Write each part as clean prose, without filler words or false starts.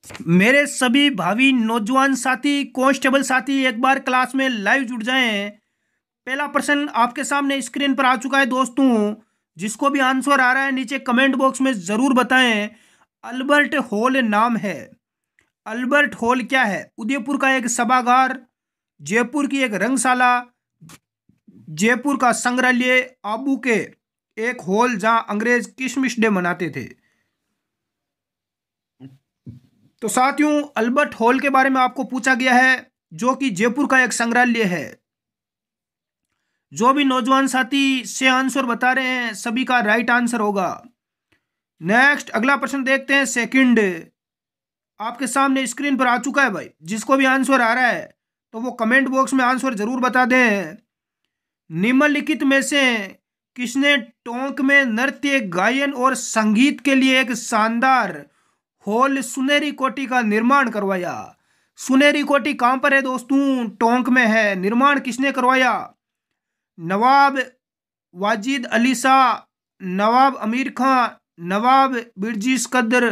मेरे सभी भावी नौजवान साथी कांस्टेबल साथी एक बार क्लास में लाइव जुड़ जाएं। पहला प्रश्न आपके सामने स्क्रीन पर आ चुका है दोस्तों। जिसको भी आंसर आ रहा है नीचे कमेंट बॉक्स में जरूर बताएं। अल्बर्ट हॉल नाम है। अल्बर्ट हॉल क्या है? उदयपुर का एक सभागार, जयपुर की एक रंगशाला, जयपुर का संग्रहालय, आबू के एक हॉल जहां अंग्रेज क्रिसमस डे मनाते थे। तो साथियों, अल्बर्ट हॉल के बारे में आपको पूछा गया है, जो कि जयपुर का एक संग्रहालय है। जो भी नौजवान साथी से आंसर बता रहे हैं सभी का राइट आंसर होगा। नेक्स्ट अगला प्रश्न देखते हैं। सेकंड आपके सामने स्क्रीन पर आ चुका है भाई। जिसको भी आंसर आ रहा है तो वो कमेंट बॉक्स में आंसर जरूर बता दें। निम्नलिखित में से किसने टोंक में नृत्य, गायन और संगीत के लिए एक शानदार हॉल सुनहरी कोठी का निर्माण करवाया? सुनहरी कोठी कहां पर है दोस्तों? टोंक में है। निर्माण किसने करवाया? नवाब वाजिद अली शाह, नवाब अमीर खां, नवाब बिरजिस कदर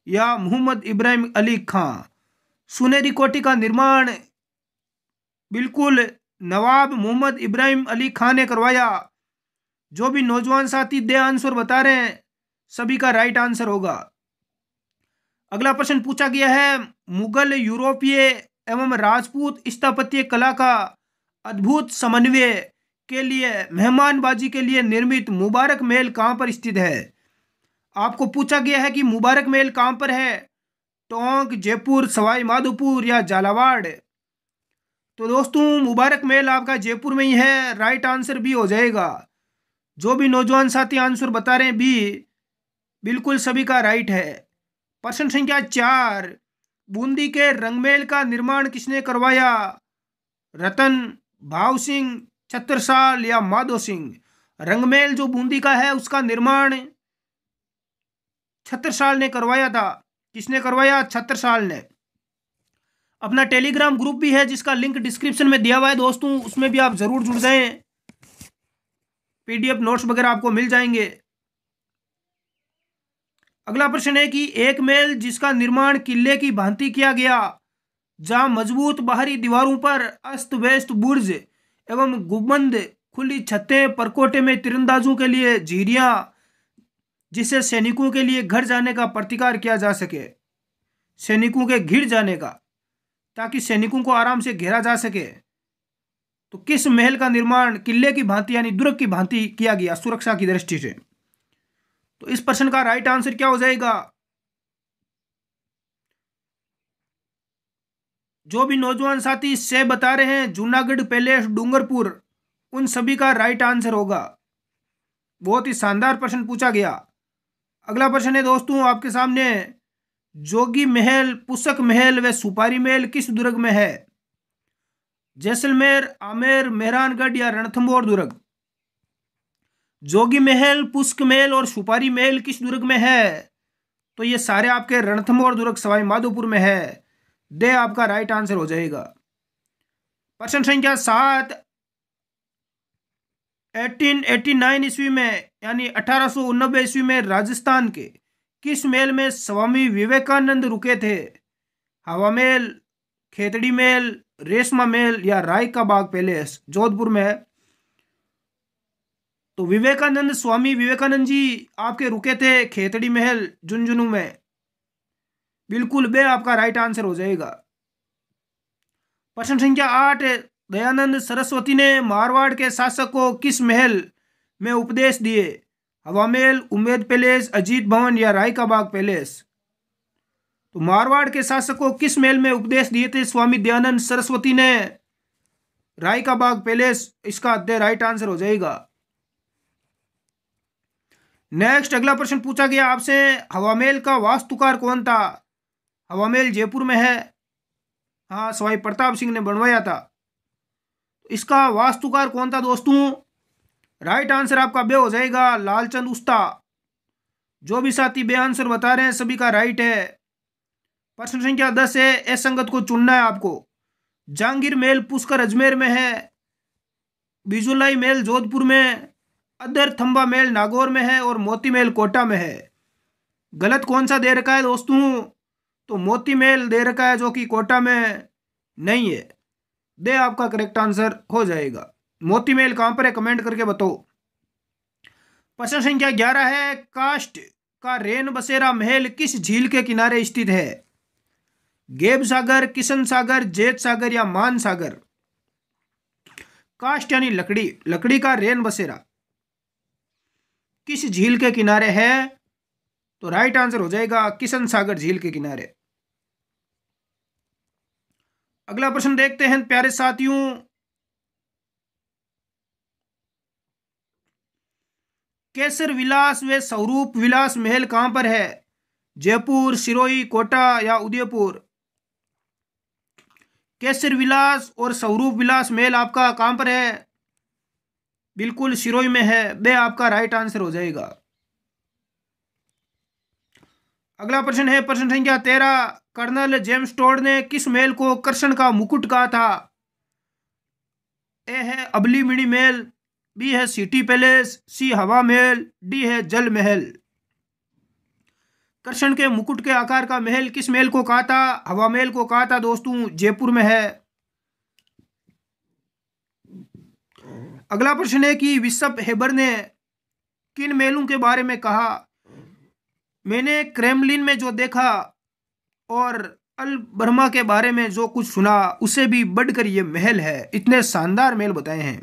या मोहम्मद इब्राहिम अली खां? सुनहरी कोठी का निर्माण बिल्कुल नवाब मोहम्मद इब्राहिम अली खां ने करवाया। जो भी नौजवान साथी दे आंसर बता रहे हैं सभी का राइट आंसर होगा। अगला प्रश्न पूछा गया है। मुगल, यूरोपीय एवं राजपूत स्थापत्य कला का अद्भुत समन्वय के लिए मेहमानबाजी के लिए निर्मित मुबारक महल कहां पर स्थित है? आपको पूछा गया है कि मुबारक महल कहां पर है। टोंक, जयपुर, सवाई माधोपुर या झालावाड़? तो दोस्तों मुबारक महल आपका जयपुर में ही है। राइट आंसर भी हो जाएगा। जो भी नौजवान साथी आंसर बता रहे हैं बी, बिल्कुल सभी का राइट है। प्रश्न संख्या 4। बूंदी के रंगमहल का निर्माण किसने करवाया? रतन, भाव सिंह, छत्रसाल या माधो सिंह? रंगमहल जो बूंदी का है उसका निर्माण छत्रसाल ने करवाया था। किसने करवाया? छत्रसाल ने। अपना टेलीग्राम ग्रुप भी है जिसका लिंक डिस्क्रिप्शन में दिया हुआ है दोस्तों, उसमें भी आप जरूर जुड़ जाएं। पीडीएफ नोट्स वगैरह आपको मिल जाएंगे। अगला प्रश्न है कि एक महल जिसका निर्माण किले की भांति किया गया, जहां मजबूत बाहरी दीवारों पर अस्त व्यस्त बुर्ज एवं गुंबद, खुली छतें, परकोटे में तीरंदाजों के लिए झीरियां, जिससे सैनिकों के लिए घर जाने का प्रतिकार किया जा सके, सैनिकों के घिर जाने का, ताकि सैनिकों को आराम से घेरा जा सके। तो किस महल का निर्माण किले की भांति यानी दुर्ग की भांति किया गया सुरक्षा की दृष्टि से? तो इस प्रश्न का राइट आंसर क्या हो जाएगा? जो भी नौजवान साथी से बता रहे हैं जूनागढ़ पैलेस, डूंगरपुर, उन सभी का राइट आंसर होगा। बहुत ही शानदार प्रश्न पूछा गया। अगला प्रश्न है दोस्तों आपके सामने। जोगी महल, पुष्क महल व सुपारी महल किस दुर्ग में है? जैसलमेर, आमेर, मेहरानगढ़ या रणथंभौर दुर्ग? जोगी महल, पुष्क महल और सुपारी महल किस दुर्ग में है? तो ये सारे आपके रणथंभौर दुर्ग, सवाई माधोपुर में है। दे आपका राइट आंसर हो जाएगा। प्रश्न संख्या 7। 1889 ईस्वी में यानी 1889 ईस्वी में राजस्थान के किस महल में स्वामी विवेकानंद रुके थे? हवा महल, खेतड़ी महल, रेशमा महल या राय का बाग पैलेस? जोधपुर में है। तो विवेकानंद, स्वामी विवेकानंद जी आपके रुके थे खेतड़ी महल, झुंझुनू में। बिल्कुल बे आपका राइट आंसर हो जाएगा। प्रश्न संख्या 8। दयानंद सरस्वती ने मारवाड़ के शासक को किस महल में उपदेश दिए? हवा महल, उम्मेद पैलेस, अजीत भवन या राय का बाग पैलेस? तो मारवाड़ के शासक को किस महल में उपदेश दिए थे स्वामी दयानंद सरस्वती ने? राय का बाग पैलेस इसका दे राइट आंसर हो जाएगा। नेक्स्ट अगला प्रश्न पूछा गया आपसे। हवा महल का वास्तुकार कौन था? हवा महल जयपुर में है। हाँ, सवाई प्रताप सिंह ने बनवाया था। इसका वास्तुकार कौन था दोस्तों? राइट आंसर आपका बे हो जाएगा लालचंद उस्ता। जो भी साथी बे आंसर बता रहे हैं सभी का राइट है। प्रश्न संख्या 10 है। इस संगत को चुनना है आपको। जहांगीर महल पुष्कर अजमेर में है, बिजुलाई महल जोधपुर में, अदर थंबा महल नागौर में है और मोती महल कोटा में है। गलत कौन सा दे रखा है दोस्तों? तो मोती महल दे रखा है जो कि कोटा में नहीं है। दे आपका करेक्ट आंसर हो जाएगा। मोती महल कहां पर है कमेंट करके बताओ। प्रश्न संख्या 11 है, कास्ट का रेन बसेरा महल किस झील के किनारे स्थित है? गेब सागर, किशन सागर, जेत सागर या मान सागर? कास्ट यानी लकड़ी, लकड़ी का रेन बसेरा किस झील के किनारे है? तो राइट आंसर हो जाएगा किशन सागर झील के किनारे। अगला प्रश्न देखते हैं प्यारे साथियों, केसर विलास व स्वरूप विलास महल कहां पर है? जयपुर, सिरोही, कोटा या उदयपुर? केसर विलास और स्वरूप विलास महल आपका कहां पर है? बिल्कुल सिरोही में है। बे आपका राइट आंसर हो जाएगा। अगला प्रश्न है प्रश्न संख्या 13, कर्नल जेम्स टोड ने किस महल को कृष्ण का मुकुट कहा था? ए है अबली मिनी महल, बी है सिटी पैलेस, सी हवा महल, डी है जल महल? कृष्ण के मुकुट के आकार का महल किस महल को कहा था? हवा महल को कहा था दोस्तों, जयपुर में है। अगला प्रश्न है कि बिशप हेबर ने किन महलों के बारे में कहा? मैंने क्रेमलिन में जो देखा और अल बर्मा के बारे में जो कुछ सुना उसे भी बढ़कर ये महल है। इतने शानदार महल बताए हैं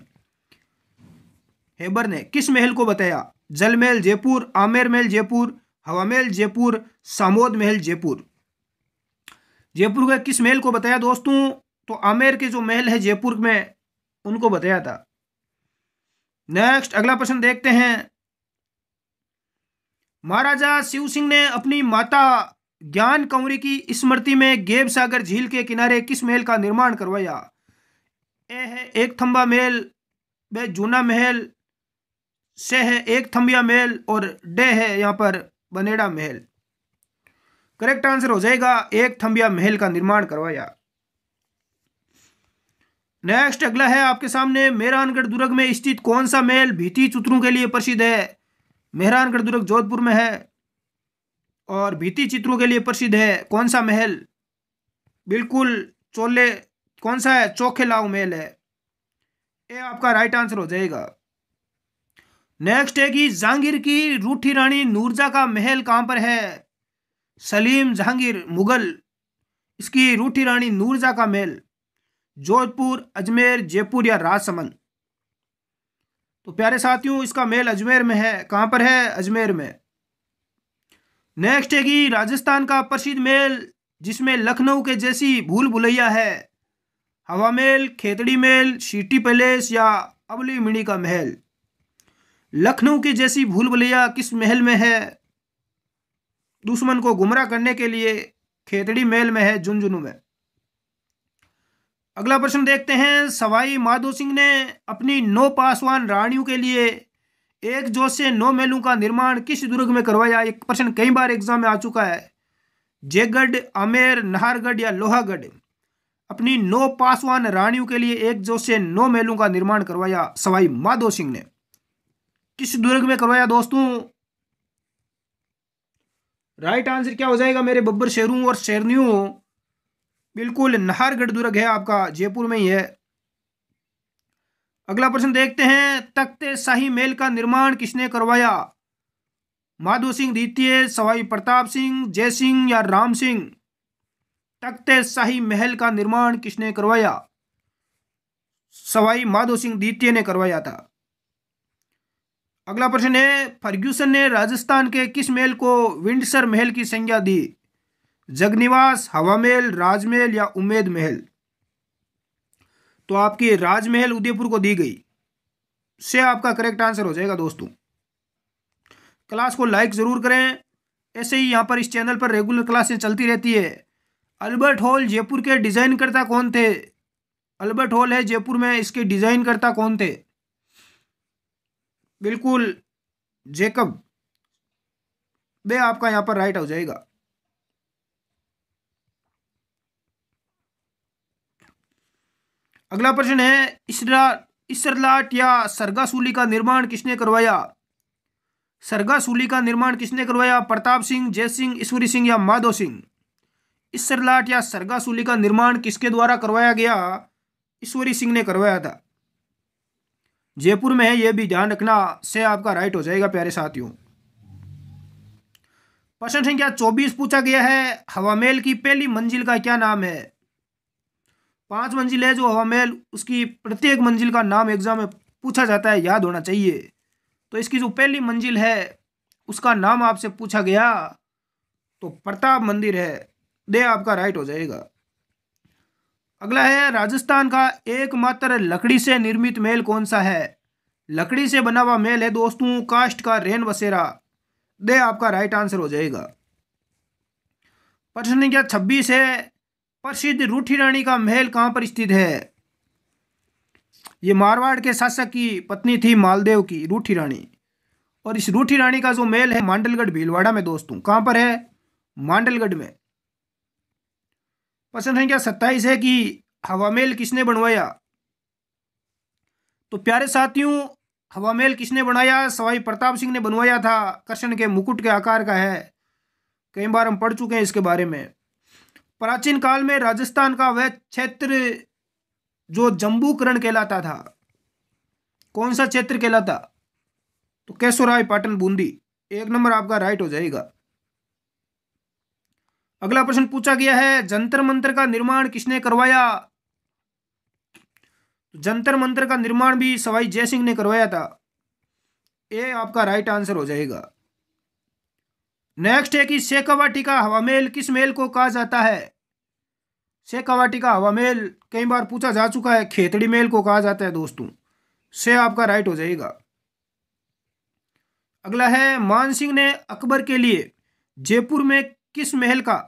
हेबर ने। किस महल को बताया? जल महल जयपुर, आमेर महल जयपुर, हवा महल जयपुर, सामोद महल जयपुर? जयपुर के किस महल को बताया दोस्तों? तो आमेर के जो महल है जयपुर में उनको बताया था। नेक्स्ट अगला प्रश्न देखते हैं, महाराजा शिव सिंह ने अपनी माता ज्ञान कंवरी की स्मृति में गेब सागर झील के किनारे किस महल का निर्माण करवाया? ए है एक थंबा महल, बे जूना महल, से है एक थंबिया महल और डे है यहाँ पर बनेड़ा महल? करेक्ट आंसर हो जाएगा एक थंबिया महल का निर्माण करवाया। नेक्स्ट अगला है आपके सामने, मेहरानगढ़ दुर्ग में स्थित कौन सा महल भित्ति चित्रों के लिए प्रसिद्ध है? मेहरानगढ़ दुर्ग जोधपुर में है और भित्ति चित्रों के लिए प्रसिद्ध है। कौन सा महल? बिल्कुल चोले, कौन सा है? चोखेलाव महल है। ये आपका राइट आंसर हो जाएगा। नेक्स्ट है कि जहांगीर की रूठी रानी नूरजहां का महल कहां पर है? सलीम, जहांगीर, मुगल, इसकी रूठी रानी नूरजहां का महल जोधपुर, अजमेर, जयपुर या राजसमंद? तो प्यारे साथियों इसका महल अजमेर में है। कहां पर है? अजमेर में। नेक्स्ट है कि राजस्थान का प्रसिद्ध महल जिसमें लखनऊ के जैसी भूल भुलैया है? हवा महल, खेतड़ी महल, सिटी पैलेस या अबली मिनी का महल? लखनऊ की जैसी भूल भुलैया किस महल में है? दुश्मन को गुमराह करने के लिए खेतड़ी महल में है, झुंझुनू में। अगला प्रश्न देखते हैं, सवाई माधो सिंह ने अपनी 9 पासवान रानियों के लिए एक जोत से 9 महलों का निर्माण किस दुर्ग में करवाया? एक प्रश्न कई बार एग्जाम में आ चुका है। जयगढ़, आमेर, नाहरगढ़ या लोहागढ़? अपनी 9 पासवान रानियों के लिए एक जोत से 9 महलों का निर्माण करवाया सवाई माधो सिंह ने। किस दुर्ग में करवाया दोस्तों? राइट आंसर क्या हो जाएगा मेरे बब्बर शेरों और शेरनियों? बिल्कुल नाहरगढ़ दुर्ग है आपका, जयपुर में ही है। अगला प्रश्न देखते हैं, तख्ते शाही महल का निर्माण किसने करवाया? माधो सिंह द्वितीय, सवाई प्रताप सिंह, जय सिंह या राम सिंह? तख्ते शाही महल का निर्माण किसने करवाया? सवाई माधो सिंह द्वितीय ने करवाया था। अगला प्रश्न है, फर्ग्यूसन ने राजस्थान के किस महल को विंडसर महल की संज्ञा दी? जगनिवास, हवा महल, राजमहल या उम्मेद महल? तो आपकी राजमहल उदयपुर को दी गई से आपका करेक्ट आंसर हो जाएगा दोस्तों। क्लास को लाइक जरूर करें। ऐसे ही यहाँ पर इस चैनल पर रेगुलर क्लासें चलती रहती है। अल्बर्ट हॉल जयपुर के डिजाइन करता कौन थे? अल्बर्ट हॉल है जयपुर में, इसके डिजाइन करता कौन थे? बिल्कुल जेकब। वे आपका यहाँ पर राइट हो जाएगा। अगला प्रश्न है, इसरलाट या सरगासूली का निर्माण किसने करवाया? सरगासूली का निर्माण किसने करवाया? प्रताप सिंह, जय सिंह, ईश्वरी सिंह या माधो सिंह? इस सरलाट या सरगासुली का निर्माण किसके द्वारा करवाया गया? ईश्वरी सिंह ने करवाया था। जयपुर में है, यह भी ध्यान रखना। से आपका राइट हो जाएगा प्यारे साथियों। प्रश्न संख्या 24 पूछा गया है, हवा महल की पहली मंजिल का क्या नाम है? 5 मंजिल है जो हवा महल, उसकी प्रत्येक मंजिल का नाम एग्जाम में पूछा जाता है, याद होना चाहिए। तो इसकी जो पहली मंजिल है उसका नाम आपसे पूछा गया तो प्रताप मंदिर है। दे आपका राइट हो जाएगा। अगला है, राजस्थान का एकमात्र लकड़ी से निर्मित महल कौन सा है? लकड़ी से बना हुआ महल है दोस्तों, काष्ठ का रेन बसेरा। दे आपका राइट आंसर हो जाएगा। प्रश्न संख्या 26 है, प्रसिद्ध रूठी रानी का महल कहां पर स्थित है? ये मारवाड़ के शासक की पत्नी थी मालदेव की, रूठी रानी। और इस रूठी रानी का जो महल है मांडलगढ़ भीलवाड़ा में दोस्तों। कहां पर है? मांडलगढ़ में। प्रश्न संख्या 27 है कि हवा महल किसने बनवाया? तो प्यारे साथियों, हवा महल किसने बनाया? सवाई प्रताप सिंह ने बनवाया था। कृष्ण के मुकुट के आकार का है, कई बार हम पढ़ चुके हैं इसके बारे में। प्राचीन काल में राजस्थान का वह क्षेत्र जो जम्बूकरण कहलाता था, कौन सा क्षेत्र कहलाता? तो केशोराय पाटन बूंदी। 1 नंबर आपका राइट हो जाएगा। अगला प्रश्न पूछा गया है, जंतर मंतर का निर्माण किसने करवाया? जंतर मंतर का निर्माण भी सवाई जयसिंह ने करवाया था। ये आपका राइट आंसर हो जाएगा। नेक्स्ट है कि शेखावाटी का हवा महल किस महल को कहा जाता है? शेखावाटी का हवा महल कई बार पूछा जा चुका है, खेतड़ी महल को कहा जाता है दोस्तों। से आपका राइट हो जाएगा। अगला है, मान सिंह ने अकबर के लिए जयपुर में किस महल का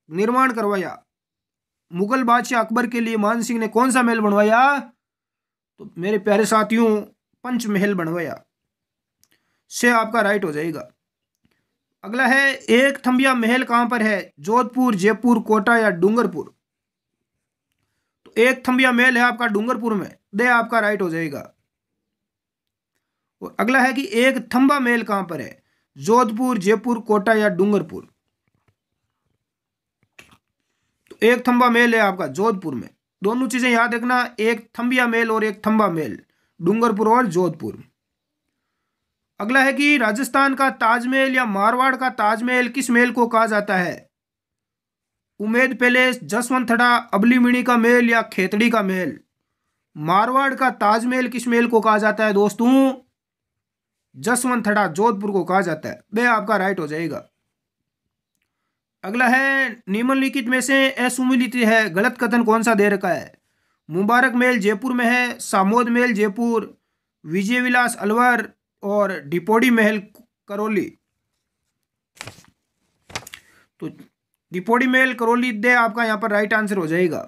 निर्माण करवाया? मुगल बादशाह अकबर के लिए मान सिंह ने कौन सा महल बनवाया? तो मेरे प्यारे साथियों, पंचमहल बनवाया। से आपका राइट हो जाएगा। अगला है, एक थंबिया महल कहां पर है? जोधपुर, जयपुर, कोटा या डूंगरपुर? तो एक थंबिया महल है आपका डूंगरपुर में। दे आपका राइट हो जाएगा। और अगला है कि एक थंबा महल कहां पर है? जोधपुर, जयपुर, कोटा या डूंगरपुर? तो एक थंबा महल है आपका जोधपुर में। दोनों चीजें याद रखना, एक थंबिया महल और एक थंबा महल, डूंगरपुर और जोधपुर। अगला है कि राजस्थान का ताजमहल या मारवाड़ का ताजमहल किस महल को कहा जाता है? उमेद पैलेस, जसवंत थड़ा, अबलीमिणी का महल या खेतड़ी का महल? मारवाड़ का ताजमहल किस महल को कहा जाता है दोस्तों? जसवंत थड़ा, जोधपुर को कहा जाता है। वह आपका राइट हो जाएगा। अगला है, निम्नलिखित में से असुमिलित है, गलत कथन कौन सा दे रखा है? मुबारक महल जयपुर में है, सामोद महल जयपुर, विजय विलास अलवर और डिपोडी महल करौली। तो डिपोडी महल करौली दे आपका यहां पर राइट आंसर हो जाएगा।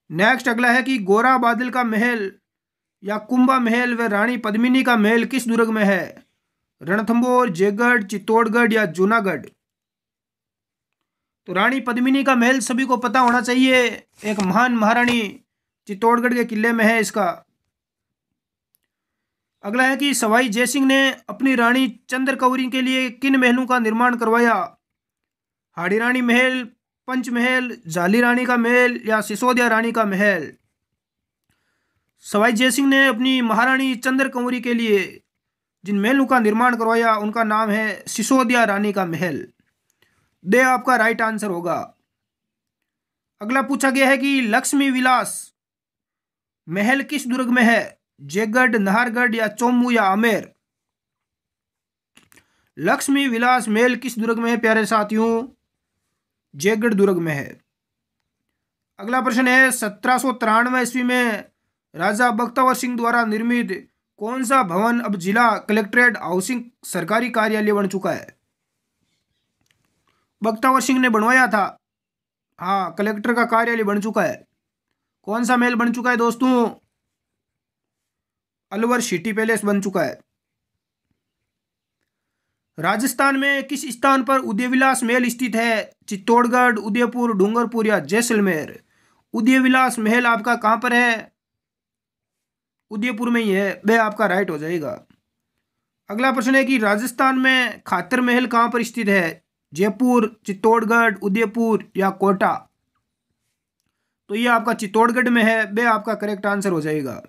नेक्स्ट अगला है कि गोरा बादल का महल या कुंभा महल व रानी पद्मिनी का महल किस दुर्ग में है? रणथंभौर, जयगढ़, चित्तौड़गढ़ या जूनागढ़? तो रानी पद्मिनी का महल सभी को पता होना चाहिए, एक महान महारानी, चित्तौड़गढ़ के किले में है इसका। अगला है कि सवाई जयसिंह ने अपनी रानी चंद्रकौरी के लिए किन महलों का निर्माण करवाया? हाड़ी रानी महल, पंचमहल, जाली रानी का महल या सिसोदिया रानी का महल? सवाई जयसिंह ने अपनी महारानी चंद्रकौरी के लिए जिन महलों का निर्माण करवाया उनका नाम है सिसोदिया रानी का महल। दे आपका राइट आंसर होगा। अगला पूछा गया है कि लक्ष्मी विलास महल किस दुर्ग में है? जयगढ़, नाहरगढ़ या चौमू या आमेर? लक्ष्मी विलास महल किस दुर्ग में है प्यारे साथियों? जयगढ़ दुर्ग में है। अगला प्रश्न है, 1793 ईस्वी में राजा बख्तावर सिंह द्वारा निर्मित कौन सा भवन अब जिला कलेक्ट्रेट हाउसिंग सरकारी कार्यालय बन चुका है? बख्तावर सिंह ने बनवाया था। हाँ, कलेक्टर का कार्यालय बन चुका है। कौन सा महल बन चुका है दोस्तों? अलवर सिटी पैलेस बन चुका है। राजस्थान में किस स्थान पर उदयविलास महल स्थित है? चित्तौड़गढ़, उदयपुर, डूंगरपुर या जैसलमेर? उदयविलास महल आपका कहां पर है? उदयपुर में ही है। वह आपका राइट हो जाएगा। अगला प्रश्न है कि राजस्थान में खातर महल कहां पर स्थित है? जयपुर, चित्तौड़गढ़, उदयपुर या कोटा? तो ये आपका चित्तौड़गढ़ में है, बे आपका करेक्ट आंसर हो जाएगा।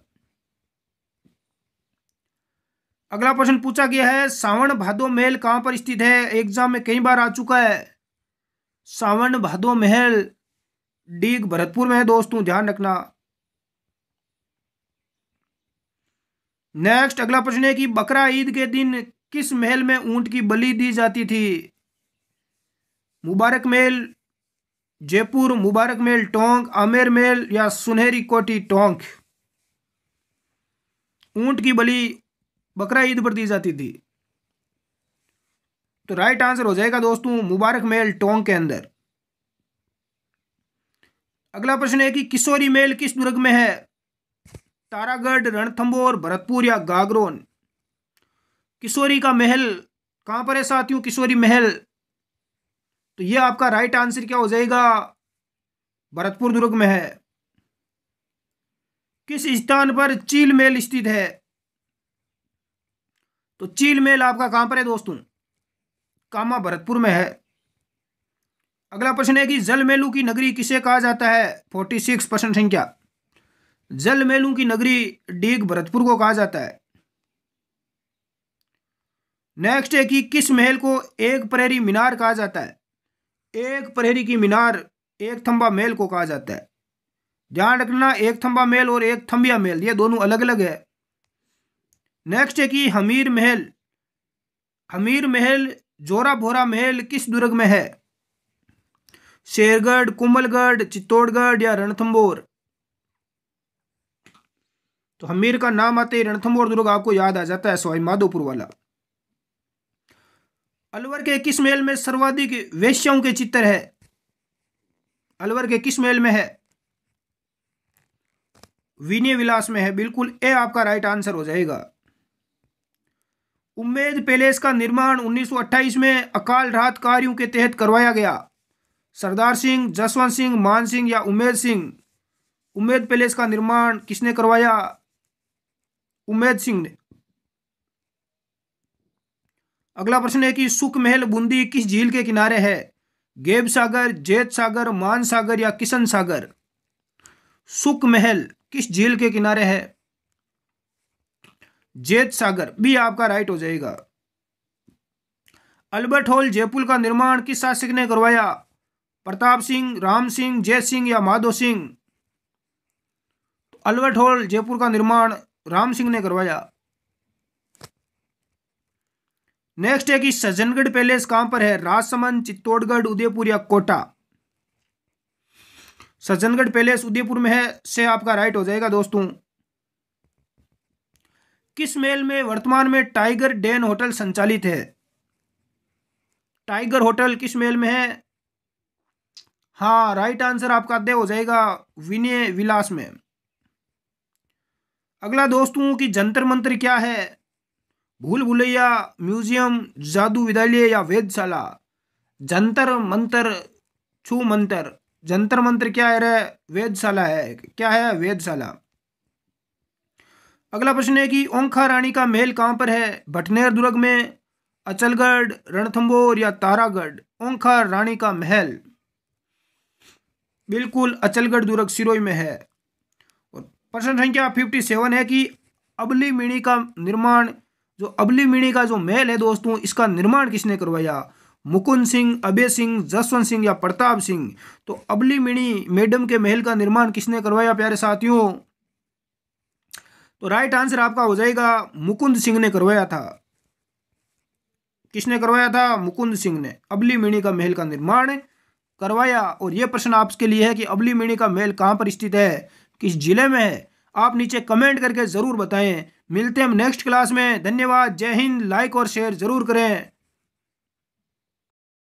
अगला प्रश्न पूछा गया है, सावन भादो महल कहां पर स्थित है? एग्जाम में कई बार आ चुका है। सावन भादो महल डीग भरतपुर में है दोस्तों, ध्यान रखना। नेक्स्ट अगला प्रश्न है कि बकरा ईद के दिन किस महल में ऊंट की बलि दी जाती थी? मुबारक महल जयपुर, मुबारक महल टोंक, आमेर महल या सुनहरी कोठी टोंक? ऊंट की बलि बकरा ईद पर दी जाती थी, तो राइट आंसर हो जाएगा दोस्तों मुबारक महल टोंक के अंदर। अगला प्रश्न है कि किशोरी महल किस दुर्ग में है? तारागढ़, रणथंभौर, भरतपुर या गागरोन? किशोरी का महल कहां पर है साथियों? किशोरी महल, तो यह आपका राइट आंसर क्या हो जाएगा? भरतपुर दुर्ग में है। किस स्थान पर चील महल स्थित है? तो चील महल आपका कहां पर है दोस्तों? कामा भरतपुर में है। अगला प्रश्न है कि जल महलों की नगरी किसे कहा जाता है? 46 प्रश्न संख्या। जल महलों की नगरी डीग भरतपुर को कहा जाता है। नेक्स्ट है कि किस महल को एक प्रहरी मीनार कहा जाता है? एक प्रहरी की मीनार एक थंबा महल को कहा जाता है। ध्यान रखना, एक थंबा महल और एक थंबिया महल ये दोनों अलग अलग है। नेक्स्ट है कि हमीर महल जोरा भोरा महल किस दुर्ग में है? शेरगढ़, कुंभलगढ़, चित्तौड़गढ़ या रणथंभौर? तो हमीर का नाम आते ही रणथंभौर दुर्ग आपको याद आ जाता है, सवाई माधोपुर वाला। अलवर के किस महल में सर्वाधिक वेश्याओं के चित्र है? अलवर के किस महल में है? विनय विलास में है, बिल्कुल ए आपका राइट आंसर हो जाएगा। उम्मेद पैलेस का निर्माण 1928 में अकाल राहत कार्यों के तहत करवाया गया। सरदार सिंह, जसवंत सिंह, मान सिंह या उम्मेद सिंह? उम्मेद पैलेस का निर्माण किसने करवाया? उम्मेद सिंह ने। अगला प्रश्न है कि सुख महल बूंदी किस झील के किनारे है? गेब सागर, जेत सागर, मान सागर या किशन सागर? सुख महल किस झील के किनारे है? जेत सागर, भी आपका राइट हो जाएगा। अल्बर्ट हॉल जयपुर का निर्माण किस शासक ने करवाया? प्रताप सिंह, राम सिंह, जय सिंह या माधो सिंह? अल्बर्ट हॉल जयपुर का निर्माण राम सिंह ने करवाया। नेक्स्ट है कि सज्जनगढ़ पैलेस कहां पर है? राजसमंद, चित्तौड़गढ़, उदयपुर या कोटा? सज्जनगढ़ पैलेस उदयपुर में है, से आपका राइट हो जाएगा दोस्तों। किस महल में वर्तमान में टाइगर डेन होटल संचालित है? टाइगर होटल किस महल में है? हाँ, राइट आंसर आपका दे हो जाएगा विनय विलास में। अगला दोस्तों कि जंतर मंत्र क्या है? भूल भुलैया, म्यूजियम, जादू विद्यालय या वेधशाला? जंतर मंत्र, छू मंत्र। जंतर मंत्र क्या है रे? वेधशाला है। क्या है? वेधशाला। अगला प्रश्न है कि ओंकार रानी का महल कहां पर है? भटनेर दुर्ग में, अचलगढ़, रणथंभौर या तारागढ़? ओंकार रानी का महल बिल्कुल अचलगढ़ दुर्ग सिरोही में है। और प्रश्न संख्या 57 है कि अबली मिणी का निर्माण, जो अबली मिणी का जो महल है दोस्तों, इसका निर्माण किसने करवाया? मुकुंद सिंह, अभय सिंह, जसवंत सिंह या प्रताप सिंह? तो अबली मिणी मैडम के महल का निर्माण किसने करवाया प्यारे साथियों? तो राइट आंसर आपका हो जाएगा मुकुंद सिंह ने करवाया था। किसने करवाया था? मुकुंद सिंह ने अबली मिणी का महल का निर्माण करवाया। और यह प्रश्न आपके लिए है कि अबली मिणी का महल कहां पर स्थित है, किस जिले में है? आप नीचे कमेंट करके जरूर बताएं। मिलते हैं हम नेक्स्ट क्लास में। धन्यवाद, जय हिंद। लाइक और शेयर जरूर करें।